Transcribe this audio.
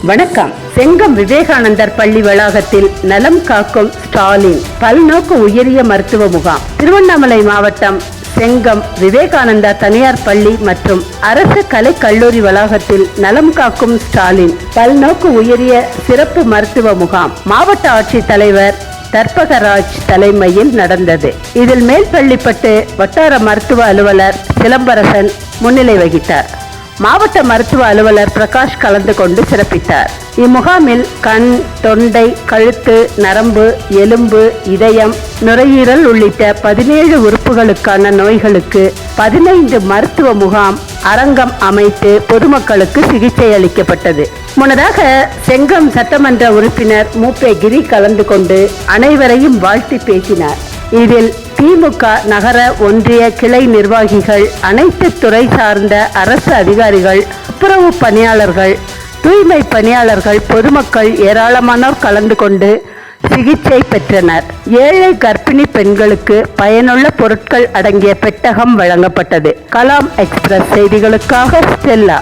வணக்கம். செங்கம் விவேகானந்தர் பள்ளி வளாகத்தில் நலம் காக்கும் ஸ்டாலின் பல்நோக்கு உயரிய மருத்துவ முகாம். திருவண்ணாமலை மாவட்டம் செங்கம் விவேகானந்தா தனியார் பள்ளி மற்றும் அரசு கலை கல்லூரி வளாகத்தில் நலம் காக்கும் ஸ்டாலின் பல்நோக்கு உயரிய சிறப்பு மருத்துவ முகாம் மாவட்ட ஆட்சித்தலைவர் தர்பகராஜ் தலைமையில் நடந்தது. இதில் மேல்பள்ளிப்பட்டு வட்டார மருத்துவ அலுவலர் சிலம்பரசன் முன்னிலை வகித்தார். மாவட்ட மருத்துவ அலுவலர் பிரகாஷ் கலந்து கொண்டு சிறப்பித்தார். இம்முகாமில் கண், தொண்டை, கழுத்து, நரம்பு, எலும்பு, இதயம், நுரையீரல் உள்ளிட்ட 17 உறுப்புகளுக்கான நோய்களுக்கு 15 மருத்துவ முகாம் அரங்கம் அமைத்து பொதுமக்களுக்கு சிகிச்சை அளிக்கப்பட்டது. முன்னதாக செங்கம் சட்டமன்ற உறுப்பினர் மூப்பே கிரி கலந்து கொண்டு அனைவரையும் வாழ்த்தி பேசினார். இதில் திமுக நகர ஒன்றிய கிளை நிர்வாகிகள், அனைத்து துறை சார்ந்த அரசு அதிகாரிகள், துப்புரவு பணியாளர்கள், தூய்மை பணியாளர்கள், பொதுமக்கள் ஏராளமானோர் கலந்து கொண்டு சிகிச்சை பெற்றனர். ஏழை கர்ப்பிணி பெண்களுக்கு பயனுள்ள பொருட்கள் அடங்கிய பெட்டகம் வழங்கப்பட்டது. கலாம் எக்ஸ்பிரஸ் செய்திகளுக்காக ஸ்டெல்லா.